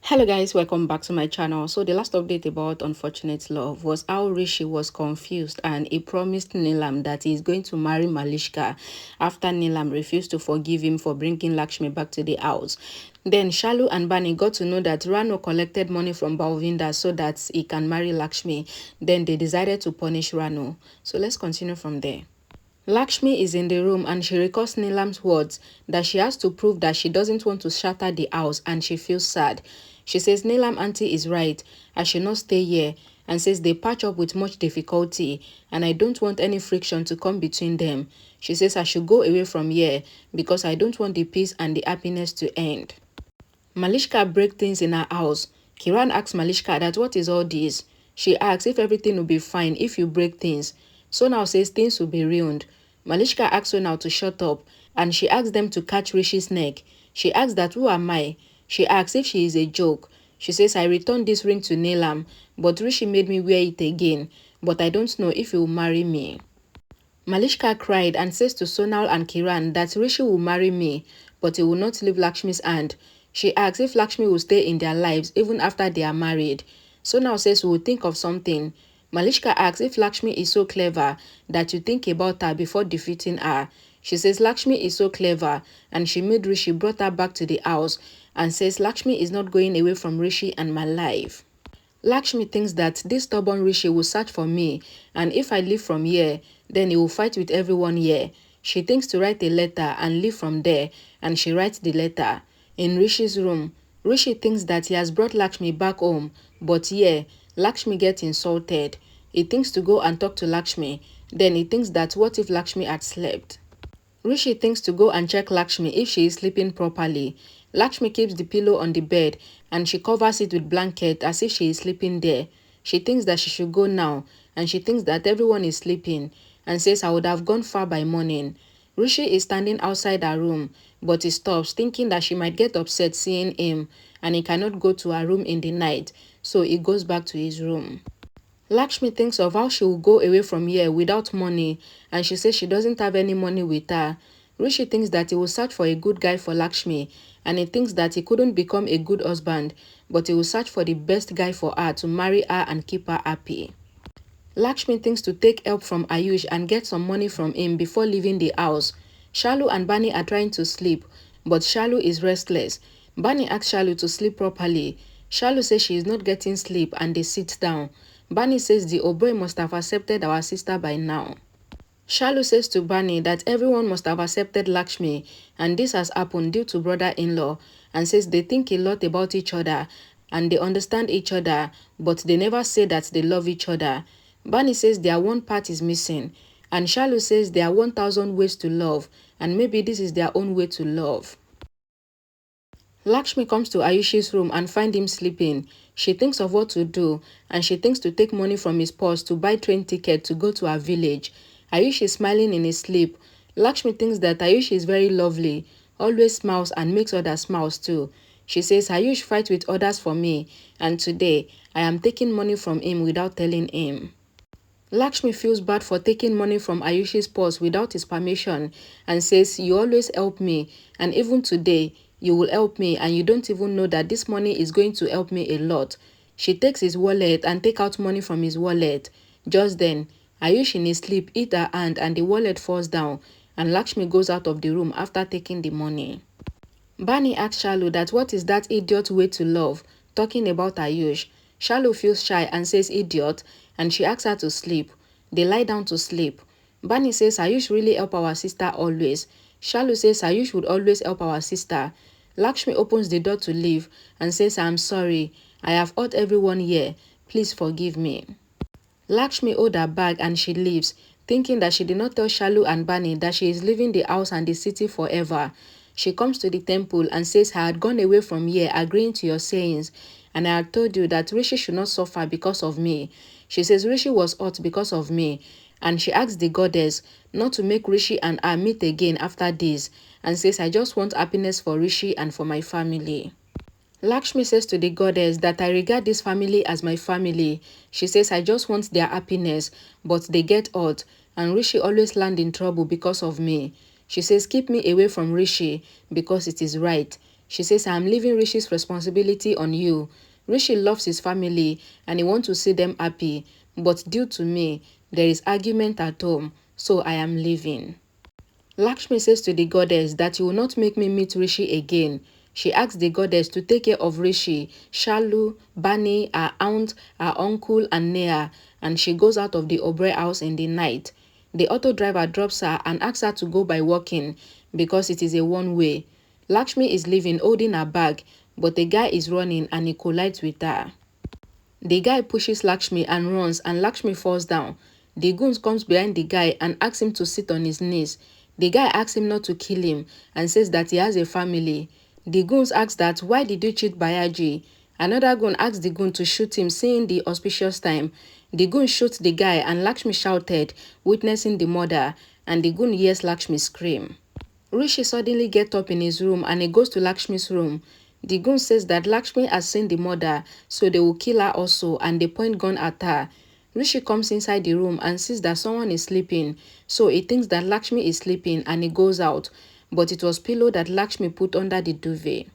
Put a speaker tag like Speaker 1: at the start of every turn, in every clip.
Speaker 1: Hello guys, welcome back to my channel. So the last update about Unfortunate Love was how Rishi was confused and he promised Neelam that he is going to marry Malishka after Neelam refused to forgive him for bringing Lakshmi back to the house. Then Shalu and Bani got to know that Rano collected money from Balvinda so that he can marry Lakshmi. Then they decided to punish Rano. So let's continue from there. Lakshmi is in the room and she recalls Neelam's words that she has to prove that she doesn't want to shatter the house and she feels sad. She says Neelam auntie is right, I should not stay here, and says they patch up with much difficulty and I don't want any friction to come between them. She says I should go away from here because I don't want the peace and the happiness to end. Malishka break things in her house. Kiran asks Malishka that what is all this? She asks if everything will be fine if you break things. Sonal says things will be ruined. Malishka asks Sonal to shut up and she asks them to catch Rishi's neck. She asks that who am I? She asks if she is a joke. She says I returned this ring to Neelam, but Rishi made me wear it again, but I don't know if he will marry me. Malishka cried and says to Sonal and Kiran that Rishi will marry me, but he will not leave Lakshmi's hand. She asks if Lakshmi will stay in their lives even after they are married. Sonal says we will think of something. Malishka asks if Lakshmi is so clever that you think about her before defeating her. She says Lakshmi is so clever and she made Rishi brought her back to the house and says Lakshmi is not going away from Rishi and my life. Lakshmi thinks that this stubborn Rishi will search for me and if I leave from here, then he will fight with everyone here. She thinks to write a letter and leave from there and she writes the letter. In Rishi's room, Rishi thinks that he has brought Lakshmi back home, but here, Lakshmi gets insulted. He thinks to go and talk to Lakshmi, then he thinks that what if Lakshmi had slept? Rishi thinks to go and check Lakshmi if she is sleeping properly. Lakshmi keeps the pillow on the bed and she covers it with blanket as if she is sleeping there. She thinks that she should go now and she thinks that everyone is sleeping and says I would have gone far by morning. Rishi is standing outside her room but he stops thinking that she might get upset seeing him and he cannot go to her room in the night, so he goes back to his room. Lakshmi thinks of how she will go away from here without money and she says she doesn't have any money with her. Rishi thinks that he will search for a good guy for Lakshmi and he thinks that he couldn't become a good husband, but he will search for the best guy for her to marry her and keep her happy. Lakshmi thinks to take help from Ayush and get some money from him before leaving the house. Shalu and Bani are trying to sleep, but Shalu is restless. Bani asks Shalu to sleep properly. Shalu says she is not getting sleep and they sit down. Bani says the Oberoi must have accepted our sister by now. Shalu says to Bani that everyone must have accepted Lakshmi and this has happened due to brother-in-law and says they think a lot about each other and they understand each other but they never say that they love each other. Bani says their one part is missing and Shalu says there are 1,000 ways to love and maybe this is their own way to love. Lakshmi comes to Ayush's room and finds him sleeping. She thinks of what to do and she thinks to take money from his purse to buy train ticket to go to her village. Ayush is smiling in his sleep. Lakshmi thinks that Ayush is very lovely, always smiles and makes others smile too. She says Ayush fights with others for me and today I am taking money from him without telling him. Lakshmi feels bad for taking money from Ayush's purse without his permission and says you always help me and even today you will help me and you don't even know that this money is going to help me a lot. She takes his wallet and takes out money from his wallet. Just then, Ayush in his sleep hit her hand and the wallet falls down and Lakshmi goes out of the room after taking the money. Bani asks Shalu that what is that idiot way to love, talking about Ayush. Shalu feels shy and says idiot and she asks her to sleep. They lie down to sleep. Bani says Ayush really help our sister always. Shalu says Ayush would always help our sister. Lakshmi opens the door to leave and says I'm sorry, I have hurt everyone here, please forgive me. Lakshmi holds her bag and she leaves, thinking that she did not tell Shalu and Bani that she is leaving the house and the city forever. She comes to the temple and says I had gone away from here agreeing to your sayings and I had told you that Rishi should not suffer because of me. She says Rishi was hurt because of me and she asks the goddess not to make Rishi and her meet again after this and says I just want happiness for Rishi and for my family. Lakshmi says to the goddess that I regard this family as my family. She says I just want their happiness, but they get hurt and Rishi always land in trouble because of me. She says keep me away from Rishi because it is right. She says, I'm leaving Rishi's responsibility on you. Rishi loves his family and he wants to see them happy. But due to me, there is argument at home, so I am leaving. Lakshmi says to the goddess that she will not make me meet Rishi again. She asks the goddess to take care of Rishi, Shalu, Bani, her aunt, her uncle, and Neha, and she goes out of the Oberoi house in the night. The auto driver drops her and asks her to go by walking because it is a one-way. Lakshmi is leaving holding her bag, but the guy is running and he collides with her. The guy pushes Lakshmi and runs, and Lakshmi falls down. The goons comes behind the guy and asks him to sit on his knees. The guy asks him not to kill him and says that he has a family. The goons ask that, why did you cheat Bayaji? Another goon asks the goon to shoot him, seeing the auspicious time. The goon shoots the guy and Lakshmi shouted, witnessing the murder, and the goon hears Lakshmi scream. Rishi suddenly gets up in his room and he goes to Lakshmi's room. The goon says that Lakshmi has seen the murder, so they will kill her also, and they point gun at her. Rishi comes inside the room and sees that someone is sleeping, so he thinks that Lakshmi is sleeping and he goes out, but it was pillow that Lakshmi put under the duvet.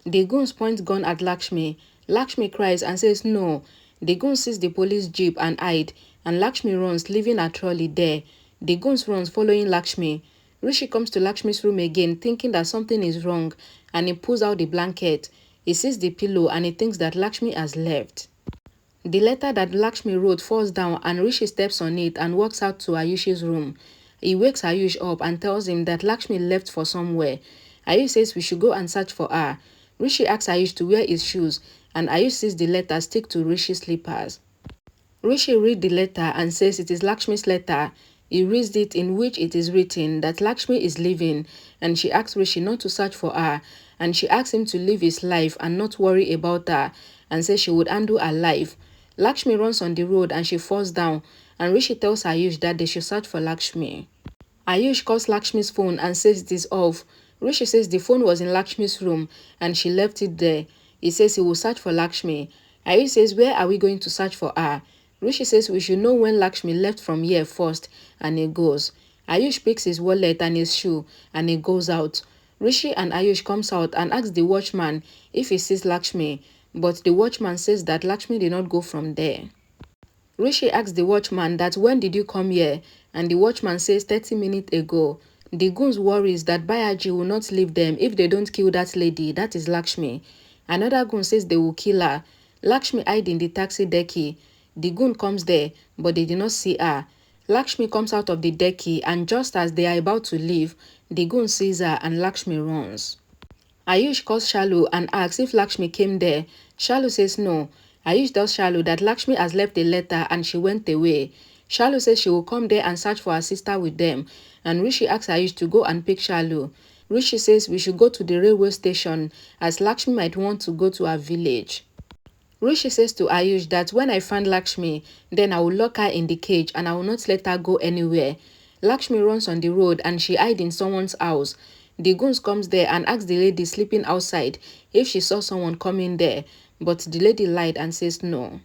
Speaker 1: The goons point gun at Lakshmi. Lakshmi cries and says no. The goon sees the police jeep and hide, and Lakshmi runs, leaving her trolley there. The goons runs following Lakshmi. Rishi comes to Lakshmi's room again, thinking that something is wrong, and he pulls out the blanket. He sees the pillow and he thinks that Lakshmi has left. The letter that Lakshmi wrote falls down and Rishi steps on it and walks out to Ayush's room. He wakes Ayush up and tells him that Lakshmi left for somewhere. Ayush says we should go and search for her. Rishi asks Ayush to wear his shoes, and Ayush sees the letter stick to Rishi's slippers. Rishi reads the letter and says it is Lakshmi's letter. He reads it, in which it is written that Lakshmi is leaving, and she asks Rishi not to search for her, and she asks him to live his life and not worry about her, and says she would handle her life. Lakshmi runs on the road and she falls down, and Rishi tells Ayush that they should search for Lakshmi. Ayush calls Lakshmi's phone and says it is off. Rishi says the phone was in Lakshmi's room and she left it there. He says he will search for Lakshmi. Ayush says, where are we going to search for her? Rishi says we should know when Lakshmi left from here first, and he goes. Ayush picks his wallet and his shoe and he goes out. Rishi and Ayush comes out and asks the watchman if he sees Lakshmi, but the watchman says that Lakshmi did not go from there. Rishi asks the watchman that when did you come here, and the watchman says 30 minutes ago. The goons worries that Bayaji will not leave them if they don't kill that lady, that is Lakshmi. Another goon says they will kill her. Lakshmi hid in the taxi decky. The goon comes there, but they did not see her. Lakshmi comes out of the decky, and just as they are about to leave, the goon sees her and Lakshmi runs. Ayush calls Shalu and asks if Lakshmi came there. Shalu says no. Ayush tells Shalu that Lakshmi has left a letter and she went away. Shalu says she will come there and search for her sister with them, and Rishi asks Ayush to go and pick Shalu. Rishi says we should go to the railway station as Lakshmi might want to go to her village. Rishi says to Ayush that when I find Lakshmi, then I will lock her in the cage and I will not let her go anywhere. Lakshmi runs on the road and she hides in someone's house. The goons comes there and asks the lady sleeping outside if she saw someone coming there, but the lady lied and says no.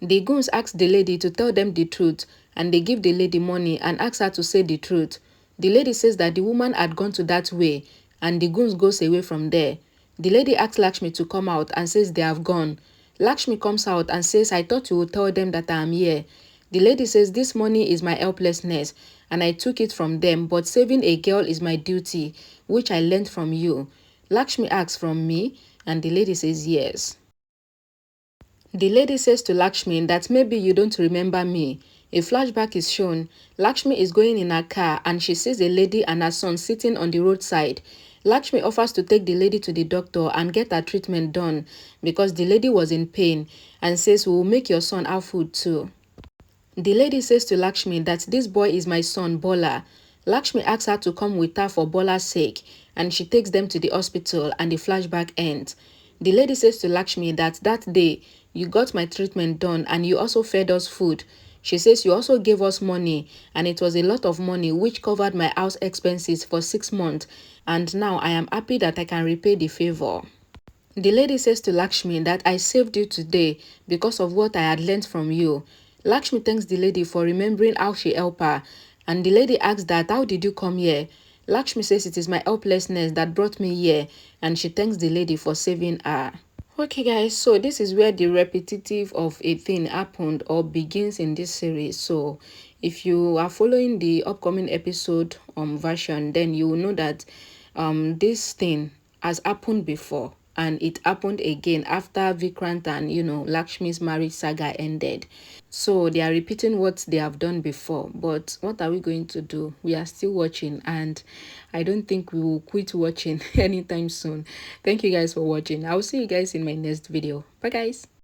Speaker 1: The goons ask the lady to tell them the truth, and they give the lady money and ask her to say the truth. The lady says that the woman had gone to that way, and the goons goes away from there. The lady asks Lakshmi to come out and says they have gone. Lakshmi comes out and says, I thought you would tell them that I am here. The lady says, this money is my helplessness, and I took it from them, but saving a girl is my duty, which I learned from you. Lakshmi asks, from me? And the lady says, yes. The lady says to Lakshmi that maybe you don't remember me. A flashback is shown. Lakshmi is going in her car and she sees a lady and her son sitting on the roadside. Lakshmi offers to take the lady to the doctor and get her treatment done because the lady was in pain, and says we will make your son have food too. The lady says to Lakshmi that this boy is my son, Bola. Lakshmi asks her to come with her for Bola's sake, and she takes them to the hospital and the flashback ends. The lady says to Lakshmi that day you got my treatment done and you also fed us food. She says you also gave us money, and it was a lot of money which covered my house expenses for 6 months, and now I am happy that I can repay the favor. The lady says to Lakshmi that I saved you today because of what I had learned from you. Lakshmi thanks the lady for remembering how she helped her, and the lady asks that how did you come here? Lakshmi says it is my helplessness that brought me here, and she thanks the lady for saving her. Okay guys, so this is where the repetitive of a thing happened or begins in this series. So if you are following the upcoming episode version, then you will know that this thing has happened before, and it happened again after Vikrant and Lakshmi's marriage saga ended. So they are repeating what they have done before. But what are we going to do? We are still watching, and I don't think we will quit watching anytime soon. Thank you guys for watching. I will see you guys in my next video. Bye guys.